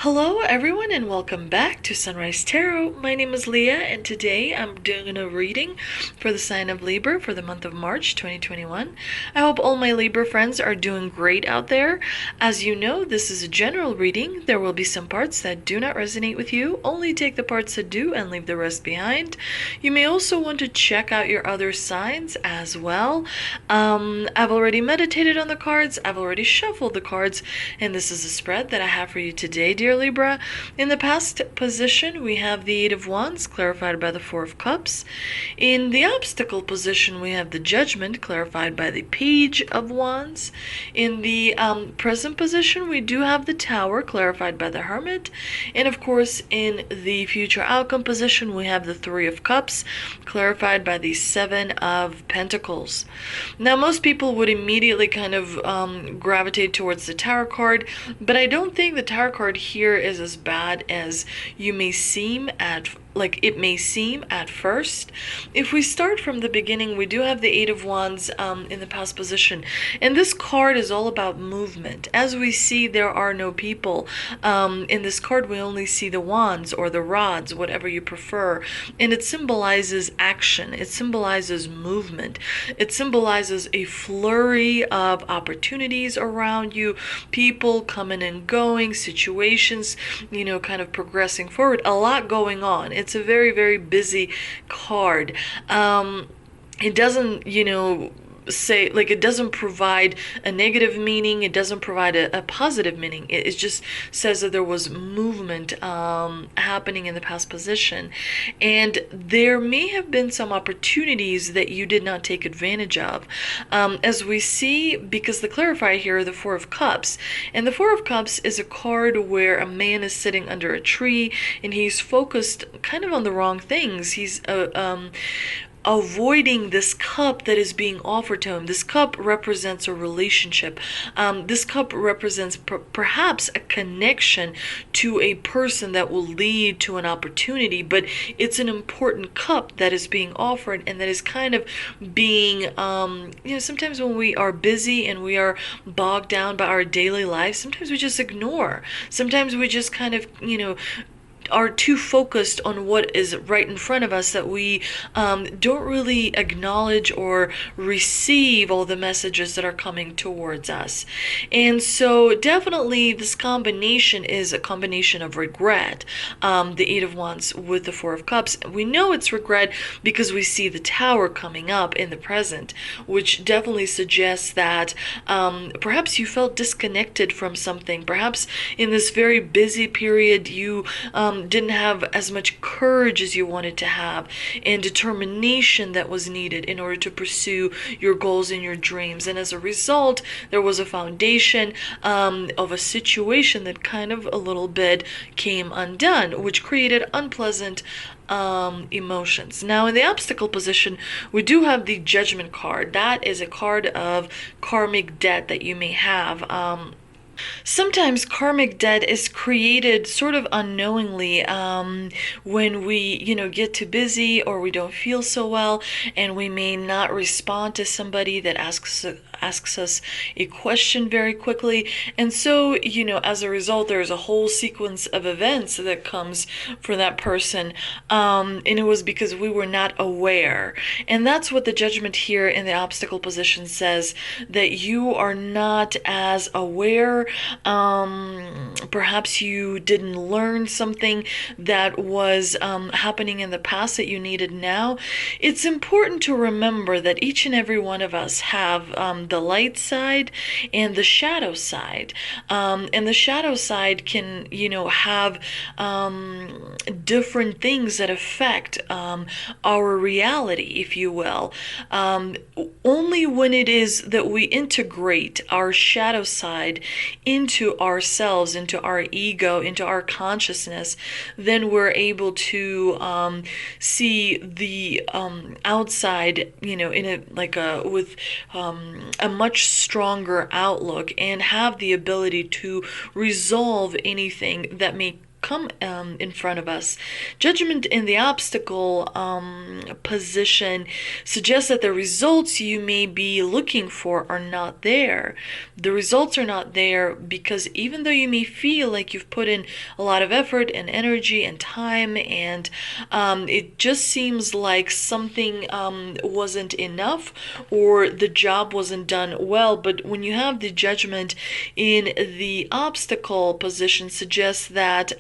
Hello everyone and welcome back to Sunrise Tarot. My name is Leah and today I'm doing a reading for the sign of Libra for the month of March 2021. I hope all my Libra friends are doing great out there. As you know, this is a general reading. There will be some parts that do not resonate with you. Only take the parts that do and leave the rest behind. You may also want to check out your other signs as well. I've already meditated on the cards. I've already shuffled the cards, and this is a spread that I have for you today, dear Libra. In the past position, we have the Eight of Wands, clarified by the Four of Cups. In the obstacle position, we have the Judgment, clarified by the Page of Wands. In the present position, we do have the Tower, clarified by the Hermit. And of course, in the future outcome position, we have the Three of Cups, clarified by the Seven of Pentacles. Now, most people would immediately kind of gravitate towards the Tower card, but I don't think the Tower card here is as bad as you may seem it may seem at first. If we start from the beginning, we do have the Eight of Wands in the past position, and this card is all about movement. As we see, there are no people. In this card, we only see the wands or the rods, whatever you prefer, and it symbolizes action. It symbolizes movement. It symbolizes a flurry of opportunities around you, people coming and going, situations, kind of progressing forward, a lot going on. It's a very, very busy card. It doesn't, it doesn't provide a negative meaning. It doesn't provide a positive meaning. It just says that there was movement happening in the past position, and there may have been some opportunities that you did not take advantage of. As we see, because the clarifier here, the Four of Cups, and the Four of Cups is a card where a man is sitting under a tree and he's focused kind of on the wrong things. He's avoiding this cup that is being offered to him. This cup represents a relationship. This cup represents perhaps a connection to a person that will lead to an opportunity, but it's an important cup that is being offered and that is kind of being, sometimes when we are busy and we are bogged down by our daily life, sometimes we just ignore. Sometimes we just kind of, are too focused on what is right in front of us that we don't really acknowledge or receive all the messages that are coming towards us. And so definitely this combination is a combination of regret. The Eight of Wands with the Four of Cups, we know it's regret because we see the Tower coming up in the present, which definitely suggests that perhaps you felt disconnected from something. Perhaps in this very busy period you didn't have as much courage as you wanted to have and determination that was needed in order to pursue your goals and your dreams. And as a result, there was a foundation of a situation that kind of a little bit came undone, which created unpleasant emotions. Now, in the obstacle position, we do have the Judgment card. That is a card of karmic debt that you may have. Sometimes karmic debt is created sort of unknowingly when we, get too busy or we don't feel so well, and we may not respond to somebody that asks us a question very quickly. And so, as a result, there's a whole sequence of events that comes for that person. And it was because we were not aware. And that's what the Judgment here in the obstacle position says, that you are not as aware. Perhaps you didn't learn something that was happening in the past that you needed now. It's important to remember that each and every one of us have the light side and the shadow side. And the shadow side can, have different things that affect our reality, if you will. Only when it is that we integrate our shadow side into ourselves, into our ego, into our consciousness, then we're able to see the outside, with a much stronger outlook and have the ability to resolve anything that may come in front of us. Judgment in the obstacle position suggests that the results you may be looking for are not there. The results are not there because even though you may feel like you've put in a lot of effort and energy and time, and it just seems like something wasn't enough, or the job wasn't done well. But when you have the judgment in the obstacle position, suggests that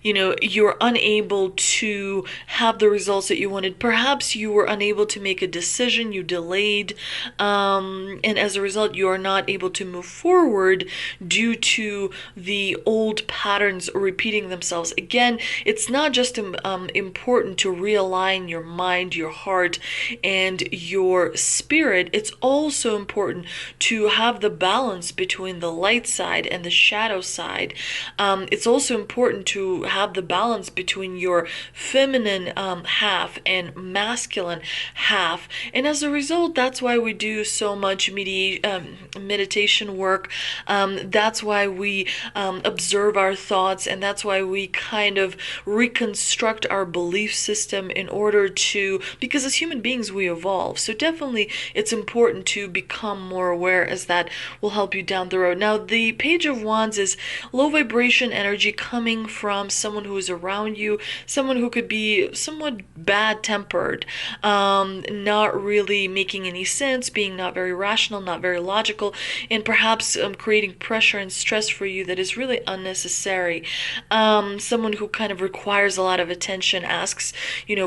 you're unable to have the results that you wanted. Perhaps you were unable to make a decision, you delayed, and as a result, you are not able to move forward due to the old patterns repeating themselves. Again, it's not just important to realign your mind, your heart, and your spirit. It's also important to have the balance between the light side and the shadow side. It's also important to have the balance between your feminine half and masculine half. And as a result, that's why we do so much meditation work. That's why we observe our thoughts, and that's why we kind of reconstruct our belief system in order to, because as human beings we evolve. So definitely it's important to become more aware, as that will help you down the road. Now, the Page of Wands is low vibration energy coming from someone who is around you, someone who could be somewhat bad-tempered, not really making any sense, being not very rational, not very logical, and perhaps creating pressure and stress for you that is really unnecessary. Someone who kind of requires a lot of attention, asks,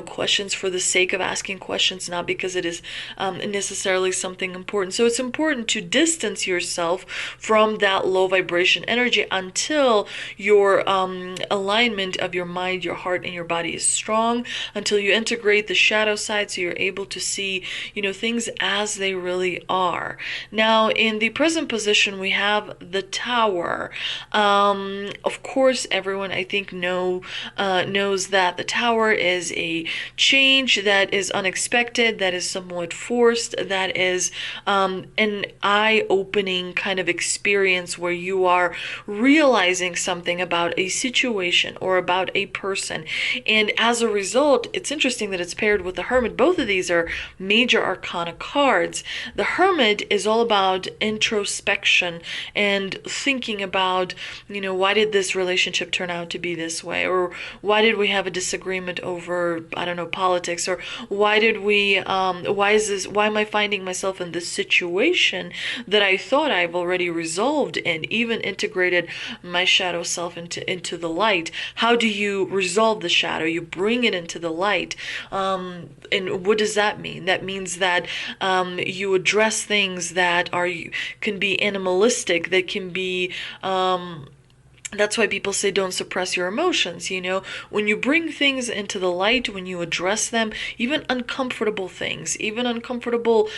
questions for the sake of asking questions, not because it is necessarily something important. So it's important to distance yourself from that low vibration energy until your alignment of your mind, your heart, and your body is strong, until you integrate the shadow side so you're able to see, things as they really are. Now, in the present position, we have the Tower. Of course, everyone, I think, knows that the Tower is a change that is unexpected, that is somewhat forced, that is an eye-opening kind of experience where you are realizing something about a situation or about a person. And as a result, it's interesting that it's paired with the Hermit. Both of these are major arcana cards. The Hermit is all about introspection and thinking about, why did this relationship turn out to be this way? Or why did we have a disagreement over, I don't know, politics? Or why did we, why am I finding myself in this situation that I thought I've already resolved and even integrated my shadow self into the light? How do you resolve the shadow? You bring it into the light. And what does that mean? That means that you address things that can be animalistic, that can be that's why people say don't suppress your emotions. When you bring things into the light, when you address them, even uncomfortable things, even uncomfortable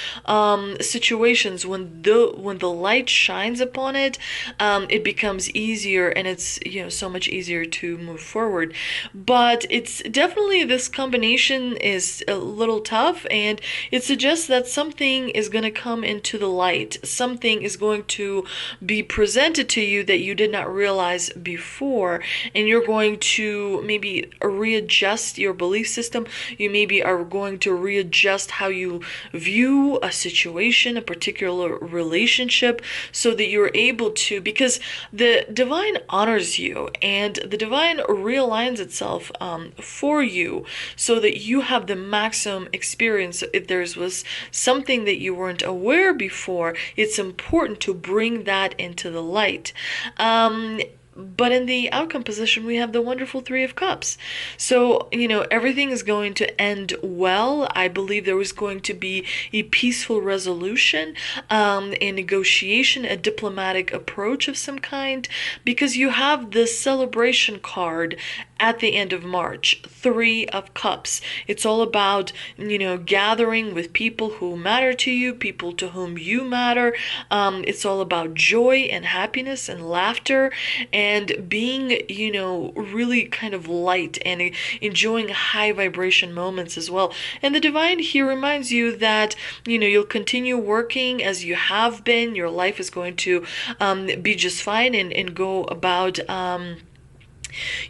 situations, when the light shines upon it, it becomes easier, and it's so much easier to move forward. But it's definitely, this combination is a little tough, and it suggests that something is going to come into the light. Something is going to be presented to you that you did not realize before, and you're going to maybe readjust your belief system. You maybe are going to readjust how you view a situation, a particular relationship, so that you're able to, because the divine honors you, and the divine realigns itself for you so that you have the maximum experience. If there was something that you weren't aware before, it's important to bring that into the light. But in the outcome position, we have the wonderful Three of Cups. So, everything is going to end well. I believe there was going to be a peaceful resolution, a negotiation, a diplomatic approach of some kind, because you have the celebration card at the end of March, Three of Cups. It's all about, gathering with people who matter to you, people to whom you matter. It's all about joy and happiness and laughter, and being, really kind of light and enjoying high vibration moments as well. And the divine here reminds you that, you'll continue working as you have been. Your life is going to be just fine, and go about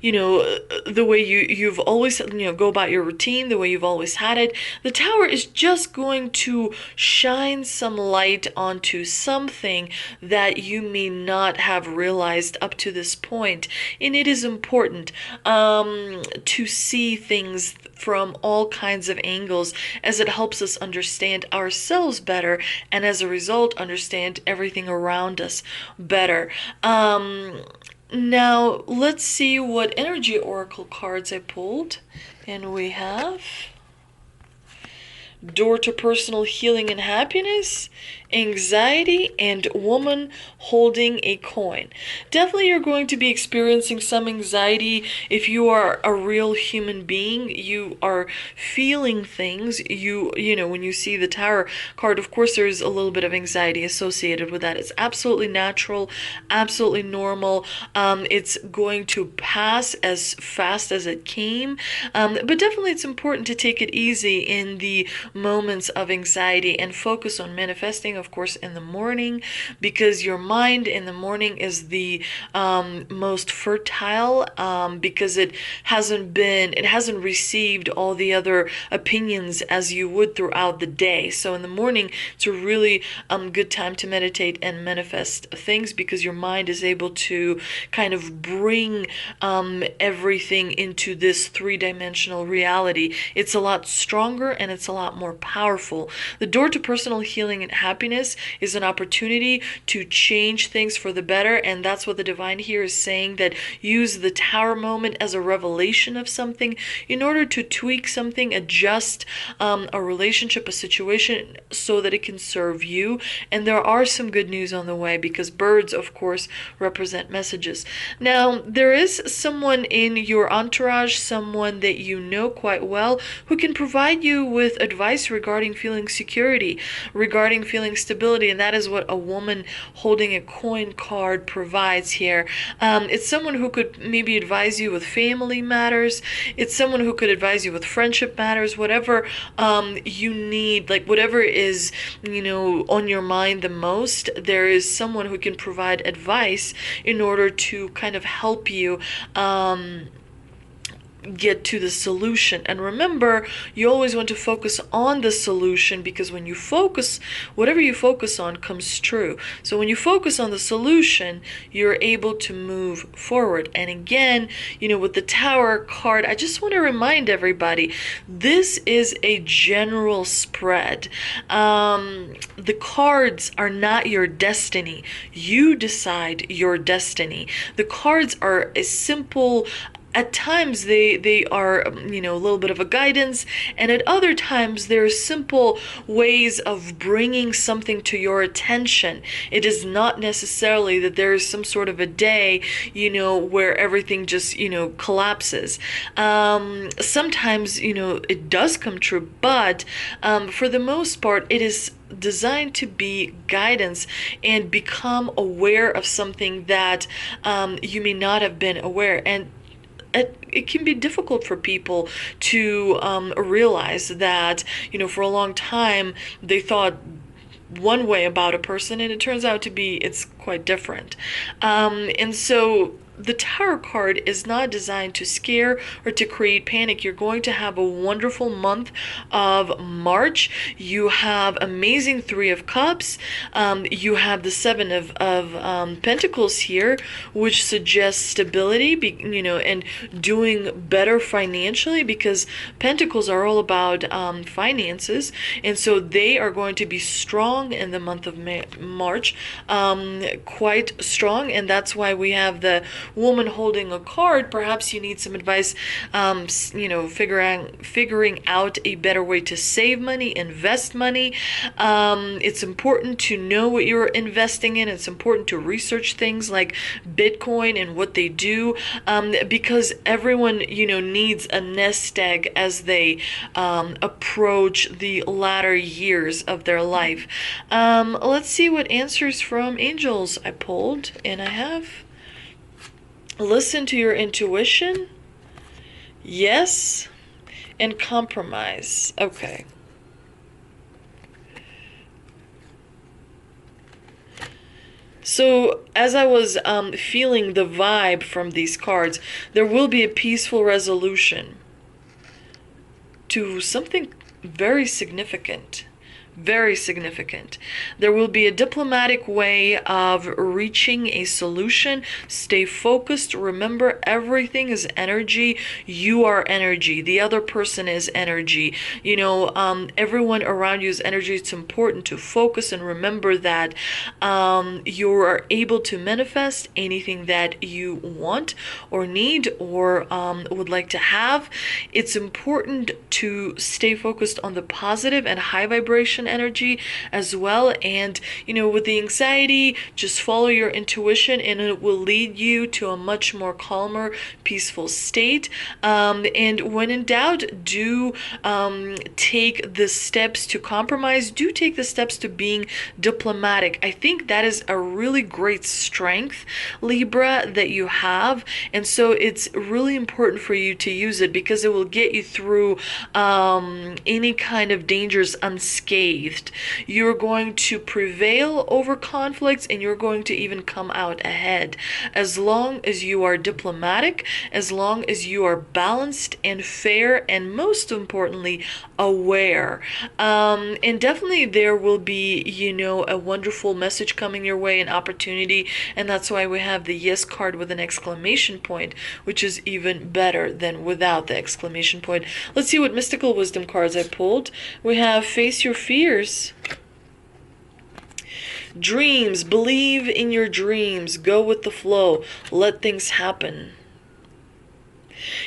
the way you've always, go about your routine, the way you've always had it. The Tower is just going to shine some light onto something that you may not have realized up to this point. And it is important to see things from all kinds of angles, as it helps us understand ourselves better, and as a result understand everything around us better. Now, let's see what energy oracle cards I pulled. And we have door to personal healing and happiness, anxiety, and woman holding a coin. Definitely you're going to be experiencing some anxiety. If you are a real human being, you are feeling things. When you see the Tower card, of course there's a little bit of anxiety associated with that. It's absolutely natural, absolutely normal. It's going to pass as fast as it came, but definitely it's important to take it easy in the moments of anxiety and focus on manifesting, of course, in the morning, because your mind in the morning is the most fertile, because it hasn't received all the other opinions as you would throughout the day. So in the morning, it's a really good time to meditate and manifest things, because your mind is able to kind of bring everything into this three-dimensional reality. It's a lot stronger and it's a lot more powerful. The door to personal healing and happiness is an opportunity to change things for the better, and that's what the divine here is saying, that use the Tower moment as a revelation of something in order to tweak something, adjust a relationship, a situation, so that it can serve you. And there are some good news on the way, because birds, of course, represent messages. Now, there is someone in your entourage, someone that you know quite well, who can provide you with advice regarding feeling security, regarding feeling stability, and that is what a woman holding a coin card provides here. It's someone who could maybe advise you with family matters. It's someone who could advise you with friendship matters, whatever you need, like whatever is, on your mind the most. There is someone who can provide advice in order to kind of help you get to the solution. And remember, you always want to focus on the solution, because when you focus, whatever you focus on comes true. So when you focus on the solution, you're able to move forward. And again, with the Tower card, I just want to remind everybody, this is a general spread. The cards are not your destiny. You decide your destiny. The cards are a simple, at times they are a little bit of a guidance, and at other times they're simple ways of bringing something to your attention. It is not necessarily that there is some sort of a day where everything just collapses. Sometimes it does come true, but for the most part it is designed to be guidance and become aware of something that you may not have been aware. And it can be difficult for people to realize that, for a long time they thought one way about a person, and it turns out to be it's quite different. And so the Tower card is not designed to scare or to create panic. You're going to have a wonderful month of March. You have amazing Three of Cups. You have the Seven of Pentacles here, which suggests stability, and doing better financially, because Pentacles are all about finances, and so they are going to be strong in the month of March, quite strong, and that's why we have the woman holding a card. Perhaps you need some advice, figuring out a better way to save money, invest money. It's important to know what you're investing in. It's important to research things like Bitcoin and what they do, because everyone, needs a nest egg as they approach the latter years of their life. Let's see what answers from angels I pulled, and I have: listen to your intuition, yes, and compromise. Okay. So So as I was feeling the vibe from these cards, there will be a peaceful resolution to something very significant. Very significant. There will be a diplomatic way of reaching a solution. Stay focused. Remember, everything is energy. You are energy. The other person is energy. Everyone around you is energy. It's important to focus and remember that you are able to manifest anything that you want or need or would like to have. It's important to stay focused on the positive and high vibration energy as well. And with the anxiety, just follow your intuition and it will lead you to a much more calmer, peaceful state. And when in doubt, do take the steps to compromise. Do take the steps to being diplomatic. I think that is a really great strength, Libra, that you have. And so it's really important for you to use it because it will get you through any kind of dangers unscathed. You're going to prevail over conflicts and you're going to even come out ahead as long as you are diplomatic, as long as you are balanced and fair, and most importantly, aware. And definitely there will be, a wonderful message coming your way, an opportunity, and that's why we have the yes card with an exclamation point, which is even better than without the exclamation point. Let's see what mystical wisdom cards I pulled. We have face your fears. Dreams. Believe in your dreams. Go with the flow. Let things happen.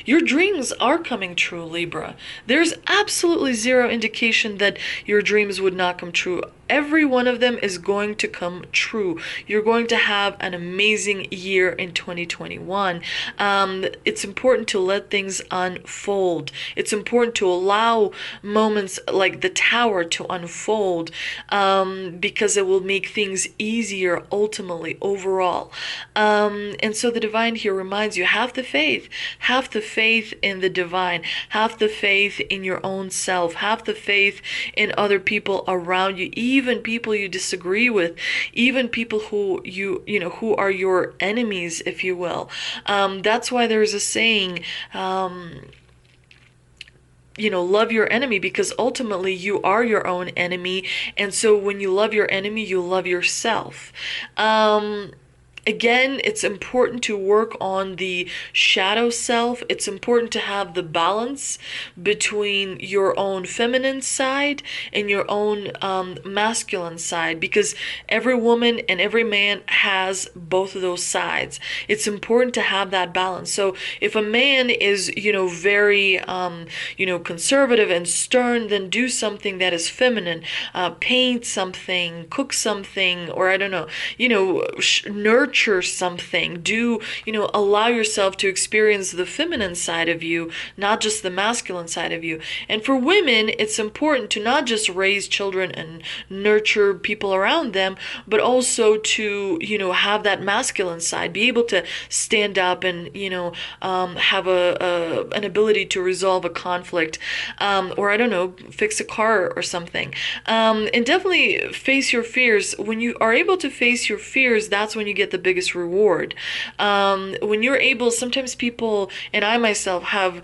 Your dreams are coming true, Libra. There's absolutely zero indication that your dreams would not come true. Every one of them is going to come true. You're going to have an amazing year in 2021. It's important to let things unfold. It's important to allow moments like the Tower to unfold because it will make things easier ultimately, overall. And so the divine here reminds you, have the faith. Have the faith in the divine. Have the faith in your own self. Have the faith in other people around you, even people you disagree with, even people who who are your enemies, if you will. That's why there's a saying, love your enemy, because ultimately you are your own enemy. And so when you love your enemy, you love yourself. Again, it's important to work on the shadow self. It's important to have the balance between your own feminine side and your own masculine side, because every woman and every man has both of those sides. It's important to have that balance. So if a man is, very, conservative and stern, then do something that is feminine. Paint something, cook something, or I don't know, nurture something. Do allow yourself to experience the feminine side of you, not just the masculine side of you. And for women, it's important to not just raise children and nurture people around them, but also to have that masculine side, be able to stand up and have an ability to resolve a conflict, or I don't know, fix a car or something. And definitely face your fears. When you are able to face your fears, that's when you get the biggest reward. When you're able, sometimes people, and I myself have,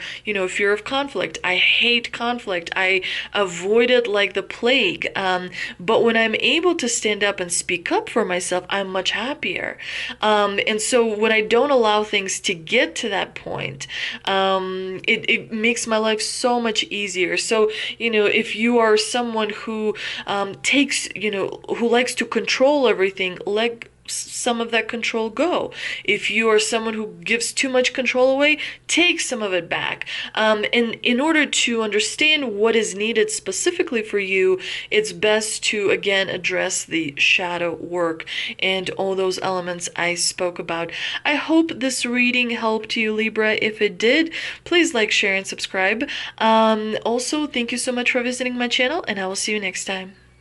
fear of conflict. I hate conflict. I avoid it like the plague. But when I'm able to stand up and speak up for myself, I'm much happier. And so when I don't allow things to get to that point, it makes my life so much easier. So, if you are someone who who likes to control everything, let some of that control go. If you are someone who gives too much control away, take some of it back. And in order to understand what is needed specifically for you, it's best to again address the shadow work and all those elements I spoke about. I hope this reading helped you, Libra. If it did, please like, share, and subscribe. Also, thank you so much for visiting my channel, and I will see you next time.